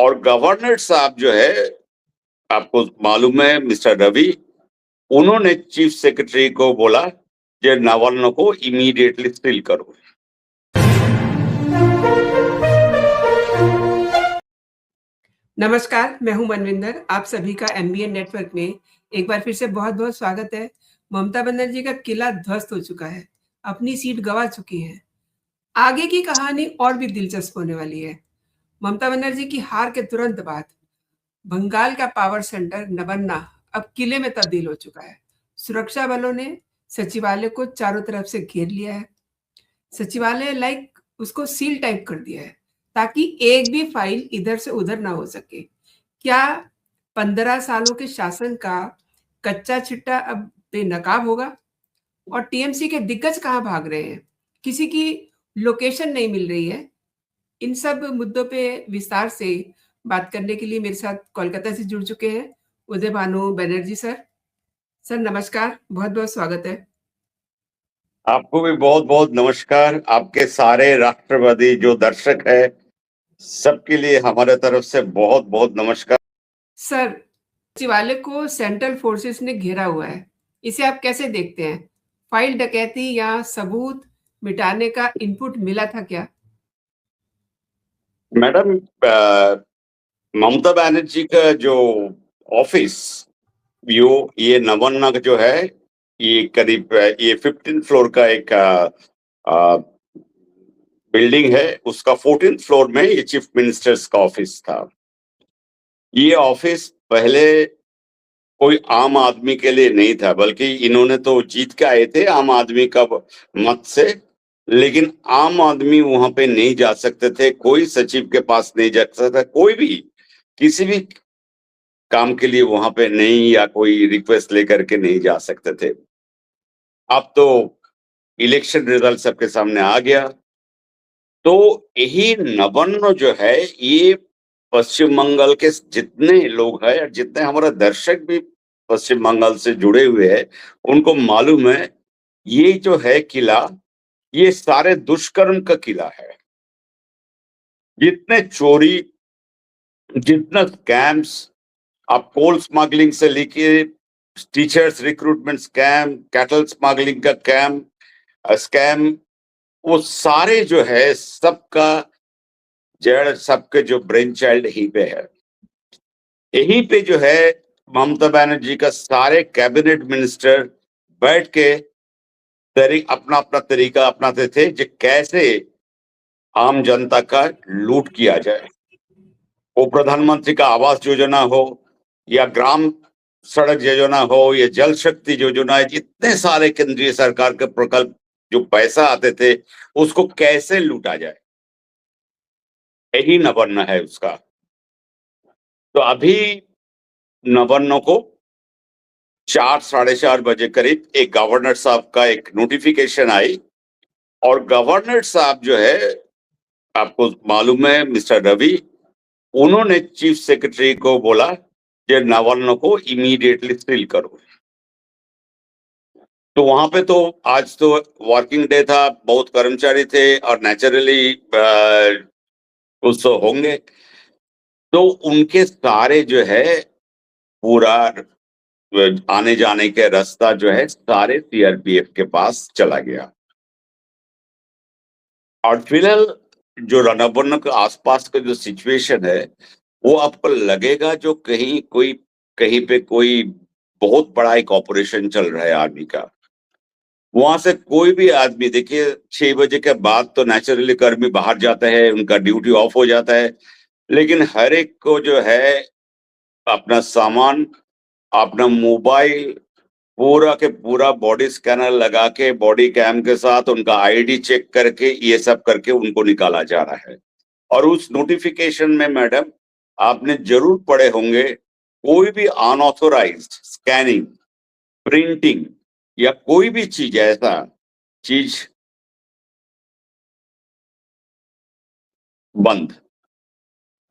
और गवर्नर साहब जो है, आपको मालूम है मिस्टर रवि, उन्होंने चीफ सेक्रेटरी को बोला कि नावल्नो को इमीडिएटली सील करो। नमस्कार, मैं हूं मनविंदर। आप सभी का एमबीएन नेटवर्क में एक बार फिर से बहुत-बहुत स्वागत है। ममता बनर्जी का किला ध्वस्त हो चुका है, अपनी सीट गँवा चुकी हैं। आगे की कहानी और भी दिलचस्प होने वाली है। ममता बनर्जी की हार के तुरंत बाद बंगाल का पावर सेंटर नबन्ना अब किले में तब्दील हो चुका है। सुरक्षा बलों ने सचिवालय को चारों तरफ से घेर लिया है। सचिवालय लाइक उसको सील टाइप कर दिया है, ताकि एक भी फाइल इधर से उधर ना हो सके। क्या 15 सालों के शासन का कच्चा चिट्टा अब बेनकाब होगा? और टीएमसी के दिग्गज कहाँ भाग रहे हैं? किसी की लोकेशन नहीं मिल रही है। इन सब मुद्दों पे विस्तार से बात करने के लिए मेरे साथ कोलकाता से जुड़ चुके हैं उदय भानु बनर्जी सर। सर नमस्कार, बहुत-बहुत स्वागत है। आपको भी बहुत बहुत नमस्कार। आपके सारे राष्ट्रवादी जो दर्शक है, सबके लिए हमारे तरफ से बहुत बहुत नमस्कार। सर, सचिवालय को सेंट्रल फोर्सेस ने घेरा हुआ है। इसे आप कैसे देखते हैं? फाइल डकैती या सबूत मिटाने का इनपुट मिला था क्या? मैडम, ममता बनर्जी का जो ऑफिस, ये नवन्ना का जो है, ये करीब ये 15 फ्लोर का एक बिल्डिंग है। उसका 14th फ्लोर में ये चीफ मिनिस्टर्स का ऑफिस था। ये ऑफिस पहले कोई आम आदमी के लिए नहीं था, बल्कि इन्होंने तो जीत के आए थे आम आदमी का मत से, लेकिन आम आदमी वहां पे नहीं जा सकते थे, कोई सचिव के पास नहीं जा सकता था, कोई भी किसी भी काम के लिए वहां पे नहीं, या कोई रिक्वेस्ट लेकर के नहीं जा सकते थे। अब तो इलेक्शन रिजल्ट सबके सामने आ गया, तो यही नवन्न जो है, ये पश्चिम बंगाल के जितने लोग हैं और जितने हमारे दर्शक भी पश्चिम बंगाल से जुड़े हुए हैं, उनको मालूम है ये जो है किला, ये सारे दुष्कर्म का किला है। जितने चोरी, जितना स्कैम्स, आप कोल स्मगलिंग से लेके teachers recruitment scam, cattle smuggling का स्कैम, वो सारे जो है सबका जड़, सबके जो ब्रेन चाइल्ड यहीं पे है। यहीं पे जो है ममता बनर्जी का सारे कैबिनेट मिनिस्टर बैठ के अपना अपना तरीका अपनाते थे कि कैसे आम जनता का लूट किया जाए। वो प्रधानमंत्री का आवास योजना हो, या ग्राम सड़क योजना हो, या जल शक्ति योजना है, जितने सारे केंद्रीय सरकार के प्रकल्प जो पैसा आते थे, उसको कैसे लूटा जाए, यही नवन्न है उसका। तो अभी नवन्न को 4-4:30 करीब एक गवर्नर साहब का एक नोटिफिकेशन आई, और गवर्नर साहब जो है, आपको मालूम है मिस्टर रवि, उन्होंने चीफ सेक्रेटरी को बोला कि नवन्न को इमीडिएटली सील करो। तो वहां पे तो आज तो वर्किंग डे था, बहुत कर्मचारी थे, और नेचुरली कुछ तो होंगे, तो उनके सारे जो है पूरा आने जाने के रास्ता जो है सारे सीआरपीएफ के पास चला गया। और फिलहाल जो रणबन के आसपास का जो सिचुएशन है, वो आपको लगेगा जो कहीं पे कोई बहुत बड़ा एक ऑपरेशन चल रहा है आर्मी का। वहां से कोई भी आदमी, देखिए 6 बजे के बाद तो नेचुरली कर्मी बाहर जाता है, उनका ड्यूटी ऑफ हो जाता है, लेकिन हर एक को जो है अपना सामान, अपना मोबाइल, पूरा के पूरा बॉडी स्कैनर लगा के, बॉडी कैम के साथ उनका आईडी चेक करके, ये सब करके उनको निकाला जा रहा है। और उस नोटिफिकेशन में मैडम, आपने जरूर पढ़े होंगे, कोई भी अनऑथोराइज्ड स्कैनिंग, प्रिंटिंग, या कोई भी चीज ऐसा चीज बंद।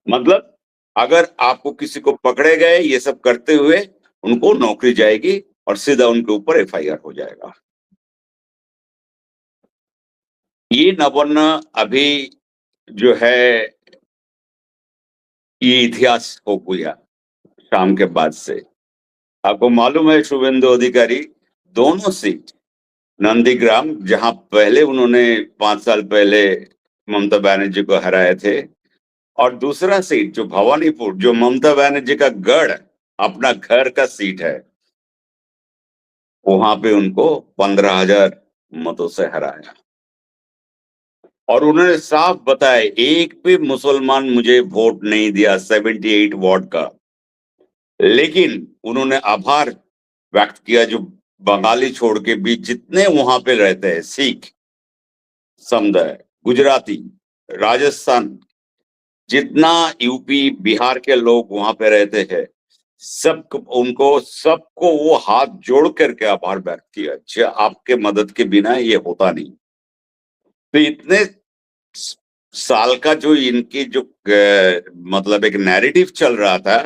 मतलब अगर आपको किसी को पकड़े गए ये सब करते हुए, उनको नौकरी जाएगी और सीधा उनके ऊपर एफआईआर हो जाएगा। ये नवन्न अभी जो है ये इतिहास हो गया शाम के बाद से। आपको मालूम है शुभेंदु अधिकारी दोनों सीट नंदीग्राम, जहां पहले उन्होंने 5 साल पहले ममता बनर्जी को हराए थे, और दूसरा सीट जो भवानीपुर, जो ममता बनर्जी का गढ़, अपना घर का सीट है, वहां पे उनको 15,000 मतों से हराया। और उन्होंने साफ बताया, एक भी मुसलमान मुझे वोट नहीं दिया 78 वार्ड का, लेकिन उन्होंने आभार व्यक्त किया जो बंगाली छोड़ के भी जितने वहां पे रहते हैं, सिख समुदाय, गुजराती, राजस्थान, जितना यूपी बिहार के लोग वहां पे रहते हैं, सबको वो हाथ जोड़ करके आभार व्यक्त किया, जो आपके मदद के बिना ये होता नहीं। तो इतने साल का जो इनकी जो मतलब एक नैरेटिव चल रहा था,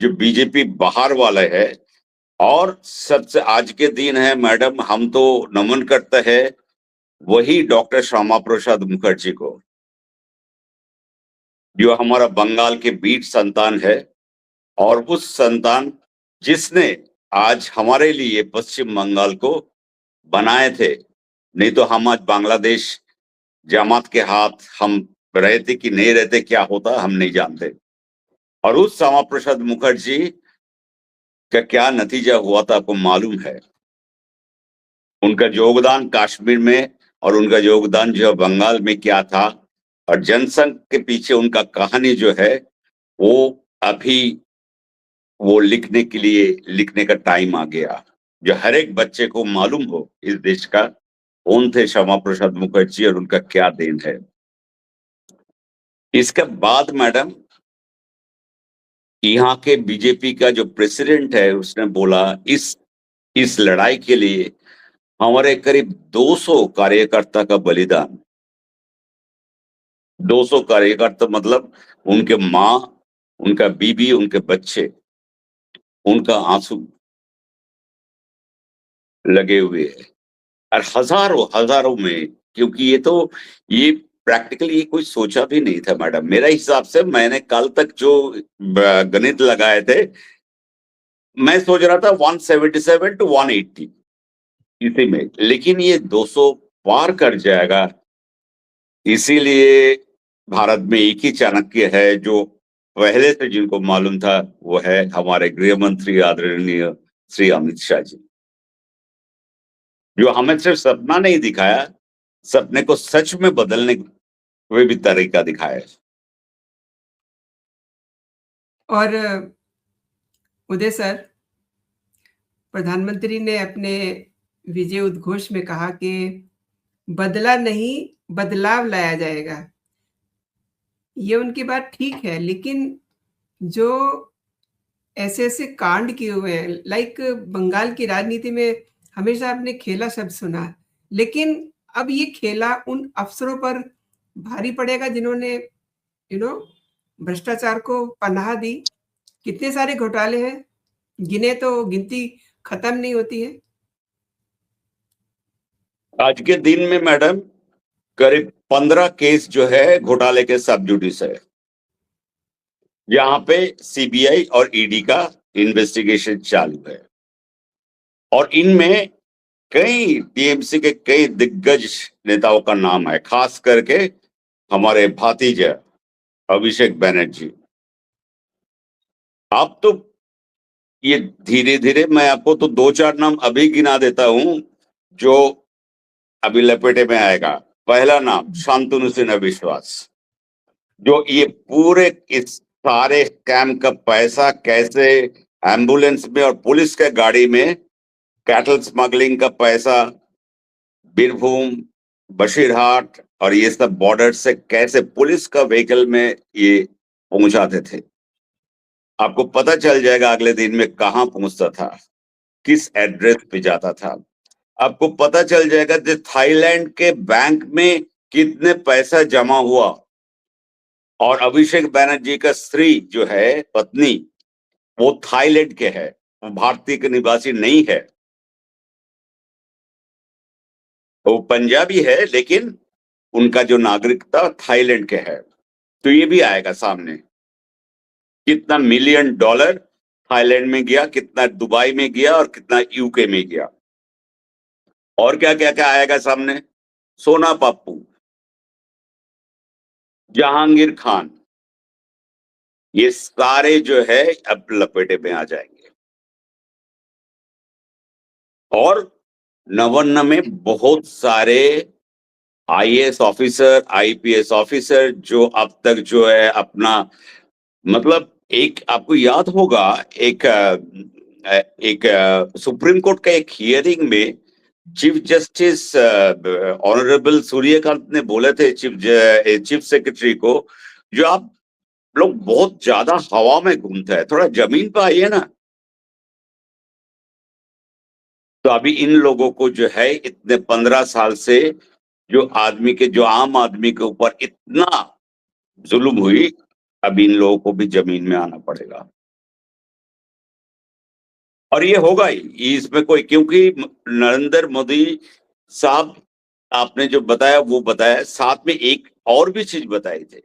जो बीजेपी बाहर वाले है, और सबसे आज के दिन है मैडम, हम तो नमन करते हैं वही डॉक्टर श्यामा प्रसाद मुखर्जी को, जो हमारा बंगाल के वीर संतान है, और उस संतान जिसने आज हमारे लिए पश्चिम बंगाल को बनाए थे। नहीं तो हम आज बांग्लादेश जमात के हाथ हम रहते कि नहीं रहते, क्या होता हम नहीं जानते। और उस श्यामा प्रसाद मुखर्जी का क्या नतीजा हुआ था आपको मालूम है। उनका योगदान कश्मीर में और उनका योगदान जो बंगाल में क्या था, और जनसंघ के पीछे उनका कहानी जो है, वो अभी वो लिखने का टाइम आ गया, जो हर एक बच्चे को मालूम हो इस देश का कौन थे श्यामा प्रसाद मुखर्जी और उनका क्या देन है। इसके बाद मैडम, यहाँ के बीजेपी का जो प्रेसिडेंट है उसने बोला इस लड़ाई के लिए हमारे करीब 200 कार्यकर्ता का बलिदान। 200 कार्यकर्ता मतलब उनके माँ, उनका बीबी, उनके बच्चे, उनका आंसू लगे हुए हैं, और हजारों में, क्योंकि ये प्रैक्टिकली कोई सोचा भी नहीं था मैडम। मेरा हिसाब से मैंने कल तक जो गणित लगाए थे, मैं सोच रहा था 177 to 180 इसी में, लेकिन ये 200 पार कर जाएगा। इसीलिए भारत में एक ही चाणक्य है जो पहले से जिनको मालूम था, वो है हमारे गृह मंत्री आदरणीय श्री अमित शाह जी, जो हमें सिर्फ सपना नहीं दिखाया, सपने को सच में बदलने वे भी तरीका दिखाया। और उदय सर, प्रधानमंत्री ने अपने विजय उद्घोष में कहा कि बदला नहीं, बदलाव लाया जाएगा। ये उनकी बात ठीक है, लेकिन जो ऐसे-ऐसे कांड किए हुए हैं, लाइक बंगाल की राजनीति में हमेशा आपने खेला शब्द सुना, लेकिन अब ये खेला उन अफसरों पर भारी पड़ेगा जिन्होंने भ्रष्टाचार को पनाह दी। कितने सारे घोटाले हैं, गिने तो गिनती खत्म नहीं होती है। आज के दिन में मैडम करीब 15 केस जो है घोटाले के सब जुडिस है, यहाँ पे सीबीआई और ईडी का इन्वेस्टिगेशन चालू है, और इनमें कई टीएमसी के कई दिग्गज नेताओं का नाम है, खास करके हमारे भातीजा अभिषेक बनर्जी। आप तो ये धीरे धीरे मैं आपको तो 2-4 नाम अभी गिना देता हूं जो अभी लपेटे में आएगा। पहला नाम शांतनु सिन्हा विश्वास, जो ये पूरे इस सारे स्कैम का पैसा कैसे एम्बुलेंस में और पुलिस के गाड़ी में कैटल स्मगलिंग का पैसा बीरभूम, बशीरहाट और ये सब बॉर्डर से कैसे पुलिस का व्हीकल में ये पहुंचाते थे। आपको पता चल जाएगा अगले दिन में कहां पहुंचता था, किस एड्रेस पे जाता था। आपको पता चल जाएगा कि थाईलैंड के बैंक में कितने पैसा जमा हुआ, और अभिषेक बनर्जी का स्त्री जो है पत्नी, वो थाईलैंड के है, वो भारतीय के निवासी नहीं है, वो पंजाबी है, लेकिन उनका जो नागरिकता थाईलैंड के है। तो ये भी आएगा सामने। कितना मिलियन डॉलर थाईलैंड में गया, कितना दुबई में गया और कितना यूके में गया। और क्या क्या क्या आएगा सामने? सोना पप्पू, जहांगीर खान, ये सारे जो है अब लपेटे में आ जाएंगे। और नवन्न में बहुत सारे आईएएस ऑफिसर, आईपीएस ऑफिसर जो अब तक जो है अपना मतलब एक आपको याद होगा एक सुप्रीम कोर्ट का एक हियरिंग में चीफ जस्टिस ऑनरेबल सूर्यकांत ने बोले थे चीफ सेक्रेटरी को, जो आप लोग बहुत ज्यादा हवा में घूमते हैं, थोड़ा जमीन पे आइए ना। तो अभी इन लोगों को जो है इतने 15 साल से जो आम आदमी के ऊपर इतना जुल्म हुई, अब इन लोगों को भी जमीन में आना पड़ेगा। और ये होगा ही, इसमें कोई, क्योंकि नरेंद्र मोदी साहब आपने जो बताया वो बताया, साथ में एक और भी चीज बताई थी,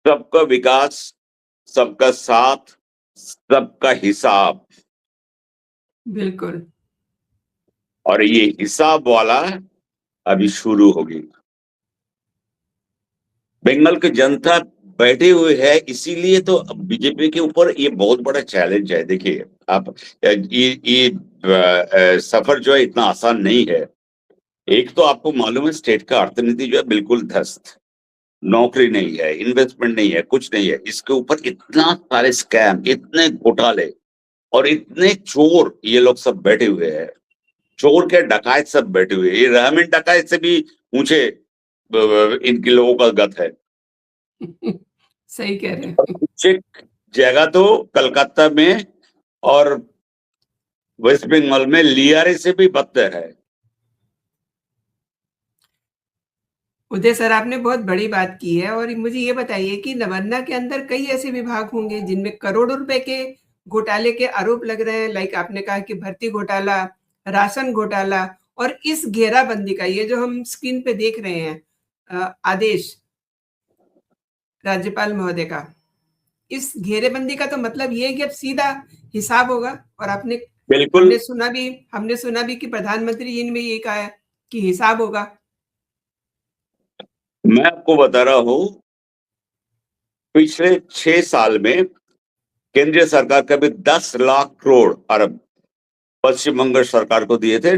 सबका विकास, सबका साथ, सबका हिसाब। बिल्कुल। और ये हिसाब वाला अभी शुरू होगी। बंगाल की जनता बैठे हुए है, इसीलिए तो बीजेपी के ऊपर ये बहुत बड़ा चैलेंज है। देखिए आप, ये सफर जो है इतना आसान नहीं है। एक तो आपको मालूम है स्टेट का अर्थनीति जो है बिल्कुल ध्वस्त, नौकरी नहीं है, इन्वेस्टमेंट नहीं है, कुछ नहीं है। इसके ऊपर इतना सारे स्कैम, इतने घोटाले और इतने चोर, ये लोग सब बैठे हुए हैं। चोर के डकायत सब बैठे हुए हैं। ये रहमन डकायत से भी ऊंचे इनके लोगों का गत है। सही कह रहे और हैं। कुछ एक जगह तो कलकत्ता में और वेस्ट बंगाल में लियारे से भी बदतर है। उदय सर, आपने बहुत बड़ी बात की है और मुझे ये बताइए कि नवन्ना के अंदर कई ऐसे विभाग होंगे जिनमें करोड़ों रुपए के घोटाले के आरोप लग रहे हैं। लाइक आपने कहा कि भर्ती घोटाला, राशन घोटाला और इस घेराबंदी का, ये जो हम स्क्रीन पे देख रहे हैं आदेश राज्यपाल महोदय का, इस घेरेबंदी का तो मतलब ये है कि अब सीधा हिसाब होगा। और बिल्कुल। हमने सुना भी कि प्रधानमंत्री जी ने भी ये कहा है कि हिसाब होगा। मैं आपको बता रहा हूं, पिछले 6 साल में केंद्रीय सरकार का भी 10 लाख करोड़ अरब पश्चिम बंगाल सरकार को दिए थे,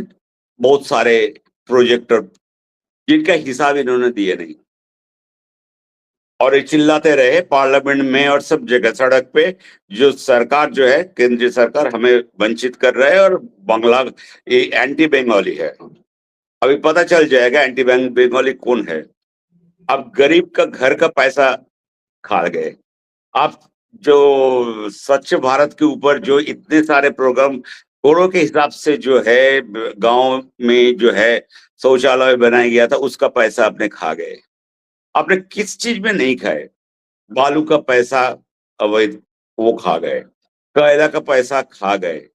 बहुत सारे प्रोजेक्टर, जिनका हिसाब इन्होंने दिए नहीं। और ये चिल्लाते रहे पार्लियामेंट में और सब जगह सड़क पे, जो सरकार जो है केंद्रीय सरकार हमें वंचित कर रहा है और बांग्ला ये एंटी बंगाली है। अभी पता चल जाएगा एंटी बंगाली कौन है। अब गरीब का घर का पैसा खा गए। आप जो स्वच्छ भारत के ऊपर जो इतने सारे प्रोग्राम करोड़ों के हिसाब से जो है गांव में जो है शौचालय बनाया गया था, उसका पैसा आपने खा गए। आपने किस चीज में नहीं खाए? बालू का पैसा अवैध वो खा गए, कोयला का पैसा खा गए,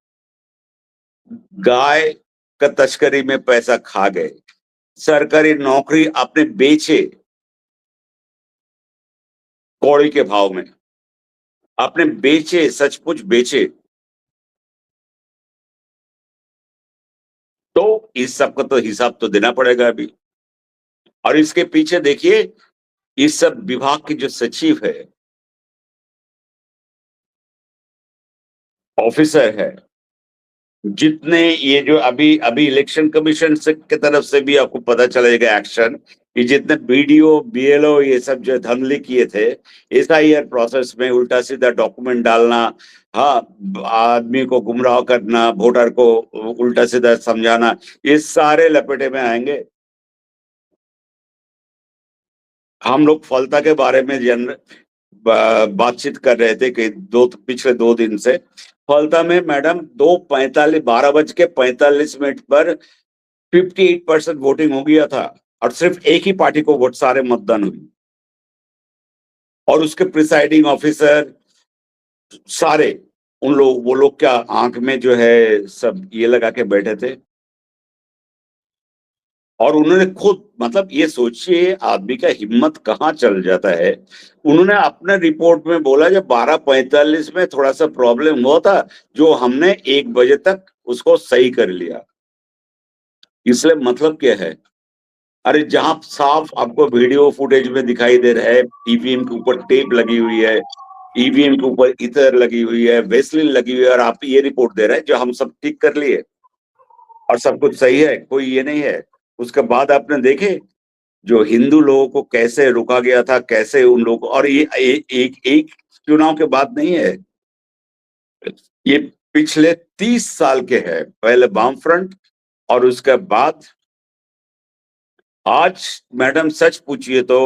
गाय का तस्करी में पैसा खा गए, सरकारी नौकरी आपने बेचे कौड़ी के भाव में, आपने बेचे, सचमुच बेचे। तो इस सब का तो हिसाब तो देना पड़ेगा अभी। और इसके पीछे देखिए, इस सब विभाग की जो सचिव है, ऑफिसर है, जितने ये जो अभी अभी इलेक्शन कमीशन से की तरफ से भी आपको पता चलेगा एक्शन, कि जितने बीडीओ बीएलओ ये सब जो धांधली किए थे एसआईआर प्रोसेस में, उल्टा सीधा डॉक्यूमेंट डालना, हाँ, आदमी को गुमराह करना, वोटर को उल्टा सीधा समझाना, ये सारे लपेटे में आएंगे। हम लोग फलता के बारे में बातचीत कर रहे थे कि पिछले 2 दिन से फलता में मैडम 12:45 पर 58% वोटिंग हो गया था और सिर्फ एक ही पार्टी को वोट सारे मतदान हुई। और उसके प्रिसाइडिंग ऑफिसर सारे वो लोग क्या, आंख में जो है सब ये लगा के बैठे थे। और उन्होंने खुद, मतलब ये सोचिए आदमी का हिम्मत कहाँ चल जाता है। उन्होंने अपने रिपोर्ट में बोला जब 12:45 में थोड़ा सा प्रॉब्लम हुआ था, जो हमने 1 बजे तक उसको सही कर लिया। इसलिए मतलब क्या है? अरे जहां साफ आपको वीडियो फुटेज में दिखाई दे रहा है, ईवीएम के ऊपर टेप लगी हुई है, ईवीएम के ऊपर इतर लगी हुई है, वेसलिन लगी हुई है, और आप ये रिपोर्ट दे रहे हैं जो हम सब ठीक कर लिए और सब कुछ सही है, कोई ये नहीं है। उसके बाद आपने देखे जो हिंदू लोगों को कैसे रोका गया था, कैसे उन लोगों, और ये एक चुनाव के बाद नहीं है, ये पिछले 30 साल के है। पहले वाम फ्रंट और उसके बाद आज मैडम सच पूछिए तो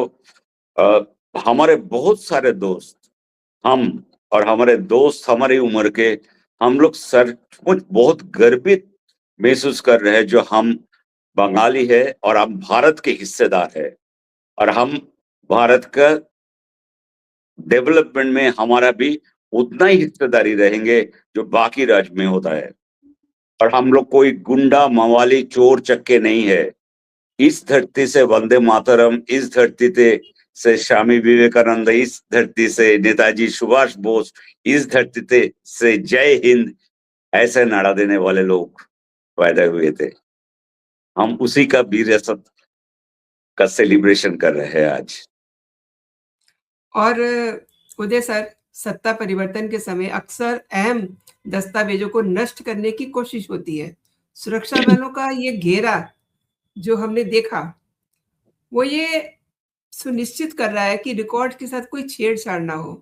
अ, हमारे बहुत सारे दोस्त, हम और हमारे दोस्त हमारी उम्र के, हम लोग सचमुच बहुत गर्वित महसूस कर रहे हैं जो हम बंगाली है और हम भारत के हिस्सेदार है, और हम भारत का डेवलपमेंट में हमारा भी उतना ही हिस्सेदारी रहेंगे जो बाकी राज्य में होता है। और हम लोग कोई गुंडा मवाली चोर चक्के नहीं है। इस धरती से वंदे मातरम, इस धरती से स्वामी विवेकानंद, इस धरती से नेताजी सुभाष बोस, इस धरती से जय हिंद ऐसे नारा देने वाले लोग पैदा हुए थे। हम उसी का विरासत का सेलिब्रेशन कर रहे हैं आज। और उदय सर, सत्ता परिवर्तन के समय अक्सर अहम दस्तावेजों को नष्ट करने की कोशिश होती है। सुरक्षा बलों का ये घेरा जो हमने देखा, वो ये सुनिश्चित कर रहा है कि रिकॉर्ड के साथ कोई छेड़छाड़ ना हो।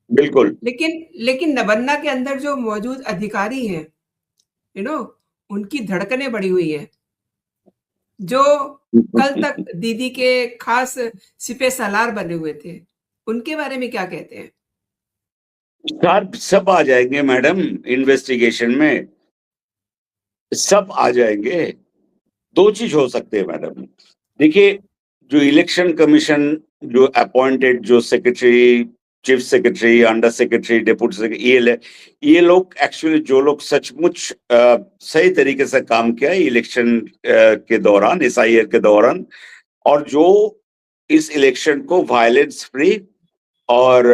बिल्कुल। लेकिन नबन्ना के अंदर जो मौजूद अधिकारी हैं, यू नो, उनकी धड़कनें बढ़ी हुई हैं, जो कल तक दीदी के खास सिपह सालार बने हुए थे। उनके बारे में क्या कहते हैं? सब आ जाएंगे मैडम, इन्वेस्टिगेशन में सब आ जाएंगे। दो चीज हो सकते हैं मैडम। देखिए, जो इलेक्शन कमीशन, जो अपॉइंटेड, जो secretary, chief secretary, under secretary, deputy secretary, ये लोग एक्चुअली, जो लोग सचमुच सही तरीके से काम किया इलेक्शन के दौरान, SIR के दौरान, और जो इस इलेक्शन को वायलेंस फ्री और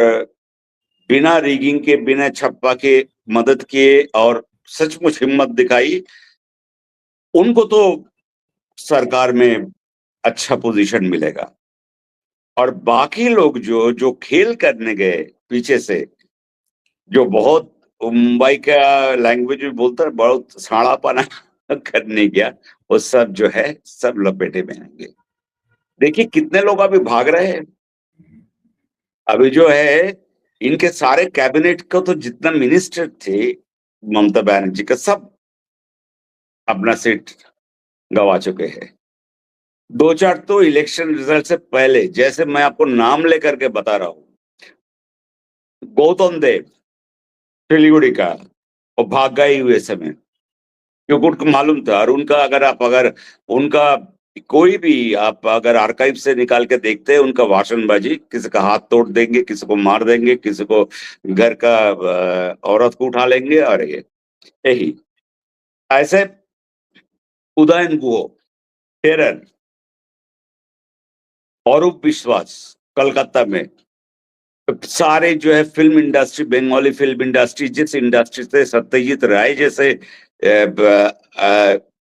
बिना रिगिंग के, बिना छप्पा के मदद किए और सचमुच हिम्मत दिखाई, उनको तो सरकार में अच्छा पोजीशन मिलेगा। और बाकी लोग जो जो खेल करने गए पीछे से, जो बहुत मुंबई का लैंग्वेज में बोलता है, बहुत साड़ापना करने गया, वो सब जो है सब लपेटे में आएंगे। देखिए कितने लोग अभी भाग रहे हैं। अभी जो है इनके सारे कैबिनेट का तो जितना मिनिस्टर थे ममता बनर्जी का, सब अपना सीट गवा चुके हैं। 2-4 तो इलेक्शन रिजल्ट से पहले, जैसे मैं आपको नाम लेकर के बता रहा हूँ, गौतम देव सिलीगुड़ी का, वो भाग गए USA में, क्योंकि उनको मालूम था। और उनका अगर उनका कोई भी आप अगर आर्काइव से निकाल के देखते हैं, उनका भाषणबाजी, किसी का हाथ तोड़ देंगे, किसी को मार देंगे, किसी को घर का औरत को उठा लेंगे, और ये यही ऐसे उदयन गुहो, टेरर, औरूप विश्वास कलकत्ता में, सारे जो है film industry, Bengali film industry, जिस इंडस्ट्री से सत्यजीत राय जैसे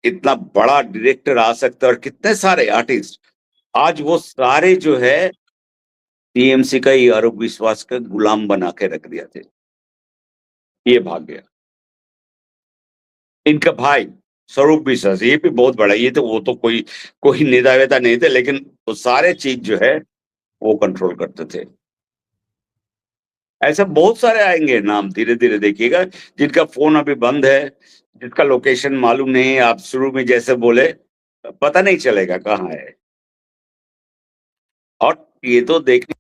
इतना बड़ा डायरेक्टर आ सकता है, और कितने सारे आर्टिस्ट, आज वो सारे जो है TMC का ही आरोप विश्वास का गुलाम बना के रख दिया थे। ये भाग गया। इनका भाई स्वरूप विश्वास, ये भी बहुत बड़ा, ये तो वो तो कोई कोई नेता वेता नहीं थे, लेकिन वो सारे चीज जो है वो कंट्रोल करते थे। ऐसे बहुत सारे आएंगे नाम, धीरे धीरे देखिएगा, जिनका फोन अभी बंद है, जिसका लोकेशन मालूम नहीं है। आप शुरू में जैसे बोले, पता नहीं चलेगा कहाँ है। और ये तो देखने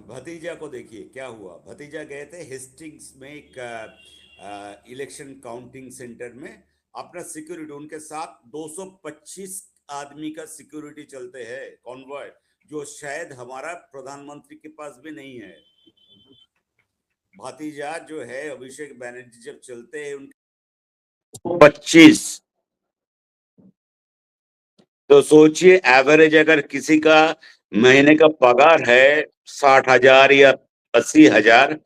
भतीजा को देखिए क्या हुआ। भतीजा गए थे हेस्टिंग्स में एक इलेक्शन काउंटिंग सेंटर में, अपना सिक्योरिटी उनके साथ 225 आदमी का सिक्योरिटी चलते हैं, कॉन्वॉय, जो शायद हमारा प्रधानमंत्री के पास भी नहीं है। भतीजा जो है अभिषेक बैनर्जी जब चलते हैं, उनके 25 तो सोचिए एवरेज अगर किसी का महीने का पगार है 60,000 या 80,000,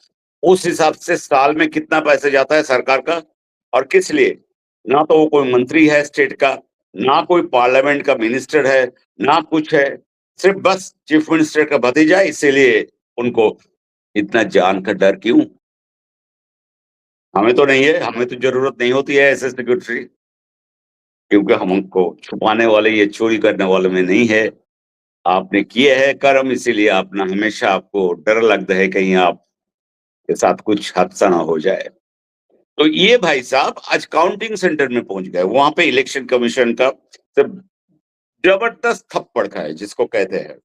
उस हिसाब से साल में कितना पैसे जाता है सरकार का, और किस लिए? ना तो वो कोई मंत्री है स्टेट का, ना कोई पार्लियामेंट का मिनिस्टर है, ना कुछ है, सिर्फ बस चीफ मिनिस्टर का भतीजा, इसीलिए उनको इतना जान का डर क्यों? हमें तो नहीं है, हमें तो जरूरत नहीं होती है ऐसे सिक्योरिटी, क्योंकि हम उनको छुपाने वाले या चोरी करने वाले में नहीं है। आपने किए हैं कर्म, इसीलिए अपना हमेशा आपको डर लगता है कहीं आपके साथ कुछ हादसा ना हो जाए। तो ये भाई साहब आज काउंटिंग सेंटर में पहुंच गए, वहां पे इलेक्शन कमीशन का सब जबरदस्त थप्पड़ खाए जिसको कहते हैं।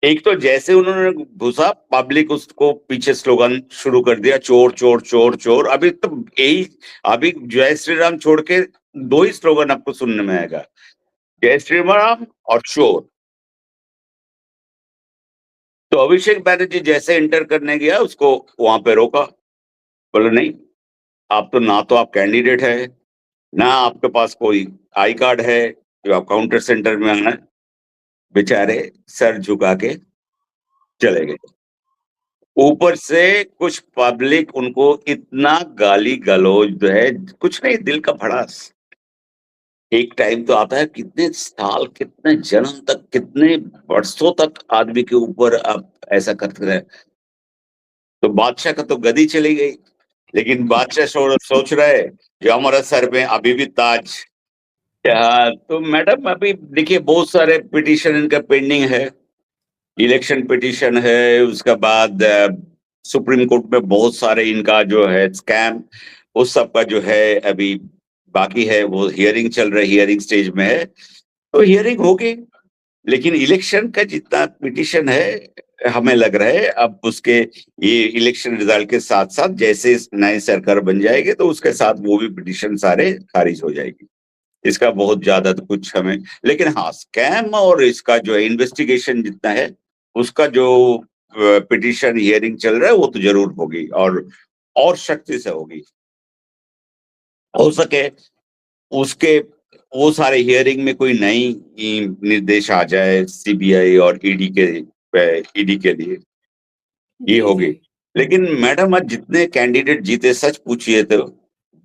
एक तो जैसे उन्होंने घुसा, पब्लिक उसको पीछे स्लोगन शुरू कर दिया, चोर चोर चोर चोर। अभी तो यही, अभी जय श्री राम छोड़ के दो ही स्लोगन आपको सुनने में आएगा, जय श्री राम और चोर। तो अभिषेक बैनर्जी जैसे एंटर करने गया, उसको वहां पे रोका, बोले नहीं, आप तो ना तो आप कैंडिडेट है, ना आपके पास कोई आई कार्ड है जो आप काउंटर सेंटर में आना है। बेचारे सर झुका के चले गए। ऊपर से कुछ पब्लिक उनको इतना गाली गलौज जो है, कुछ नहीं, दिल का भड़ास। एक टाइम तो आता है, कितने साल, कितने जन्म तक, कितने वर्षों तक आदमी के ऊपर आप ऐसा करते रहे। तो बादशाह का तो गदी चली गई, लेकिन बादशाह सोच रहा है कि हमारा सर में अभी भी ताज। हाँ, तो मैडम अभी देखिए बहुत सारे पिटीशन इनका पेंडिंग है, इलेक्शन पिटीशन है, उसके बाद सुप्रीम कोर्ट में बहुत सारे इनका जो है स्कैम, उस सब का जो है अभी बाकी है, वो हियरिंग चल रही है, हियरिंग स्टेज में है, तो हियरिंग होगी। लेकिन इलेक्शन का जितना पिटीशन है, हमें लग रहा है अब उसके ये इलेक्शन रिजल्ट के साथ साथ जैसे नई सरकार बन जाएगी तो उसके साथ वो भी पिटीशन सारे खारिज हो जाएगी। इसका बहुत ज्यादा तो कुछ हमें, लेकिन हाँ स्कैम और इसका जो है इन्वेस्टिगेशन जितना है, उसका जो पिटीशन हियरिंग चल रहा है वो तो जरूर होगी, और शक्ति से होगी। हो सके उसके वो सारे हियरिंग में कोई नई निर्देश आ जाए सीबीआई और ईडी के लिए, ये जी होगी। जी लेकिन मैडम आज जितने कैंडिडेट जीते, सच पूछिए तो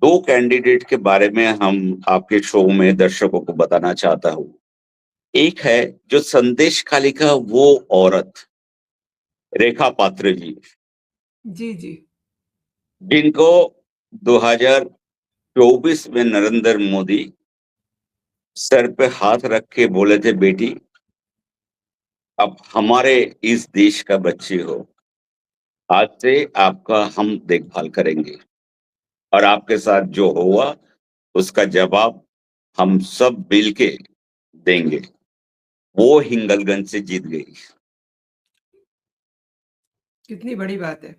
दो कैंडिडेट के बारे में हम आपके शो में दर्शकों को बताना चाहता हूँ। एक है जो संदेश खाली का वो औरत रेखा पात्र जी, जी जी जिनको 2024 में नरेंद्र मोदी सर पे हाथ रख के बोले थे, बेटी अब हमारे इस देश का बच्ची हो, आज से आपका हम देखभाल करेंगे, और आपके साथ जो हुआ उसका जवाब हम सब मिल के देंगे। वो हिंगलगंज से जीत गई। कितनी बड़ी बात है।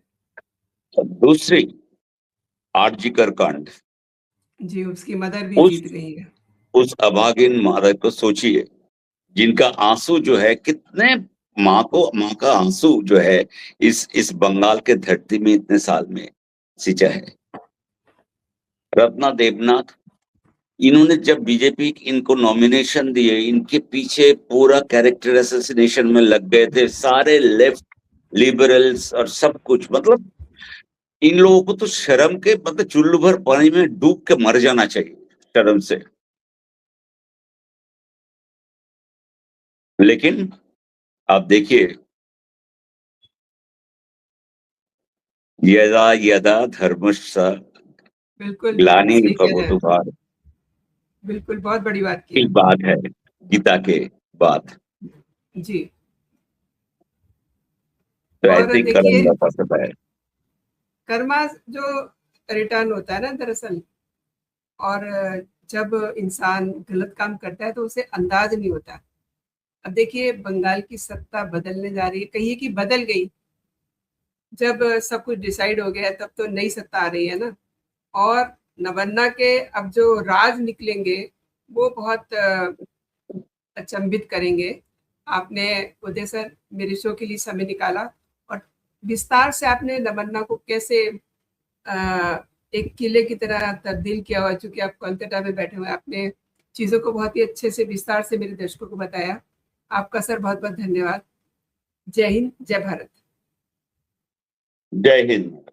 दूसरी आरजीकर कांड, जी, उसकी मदर भी उस जीत गई है। अभागिन माता को सोचिए, जिनका आंसू जो है कितने, माँ का आंसू जो है इस बंगाल के धरती में इतने साल में सिंचा है। रत्ना देवनाथ, इन्होंने जब बीजेपी इनको नॉमिनेशन दिए, इनके पीछे पूरा कैरेक्टर असैसिनेशन में लग गए थे सारे लेफ्ट लिबरल्स और सब कुछ, मतलब इन लोगों को तो शर्म के, मतलब चुल्लू भर पानी में डूब के मर जाना चाहिए शर्म से। लेकिन आप देखिए, यदा यदा धर्मस्य बिल्कुल, सही कह रहे ग्लानिर्भवतु हैं। भारत बिल्कुल, बहुत बड़ी बात की की आपने। बात है, गीता के बात। जी, तो और ऐसे ही कर्म देखिए, का फलसफा है। कर्मा जो रिटर्न होता है ना दरअसल, और जब इंसान गलत काम करता है तो उसे अंदाज नहीं होता। अब देखिए बंगाल की सत्ता बदलने जा रही है, कहिए कि बदल गई। जब सब कुछ डिसाइड हो गया तब तो नई सत्ता आ रही है ना, और नवन्ना के अब जो राज निकलेंगे वो बहुत अचंभित करेंगे। आपने उदय सर मेरे शो के लिए समय निकाला और विस्तार से आपने नवन्ना को कैसे एक किले की तरह तब्दील किया हुआ, चूंकि आप कोलकाता में बैठे हुए, आपने चीजों को बहुत ही अच्छे से विस्तार से मेरे दर्शकों को बताया। आपका सर बहुत बहुत धन्यवाद। जय हिंद, जय भारत। जय हिंद।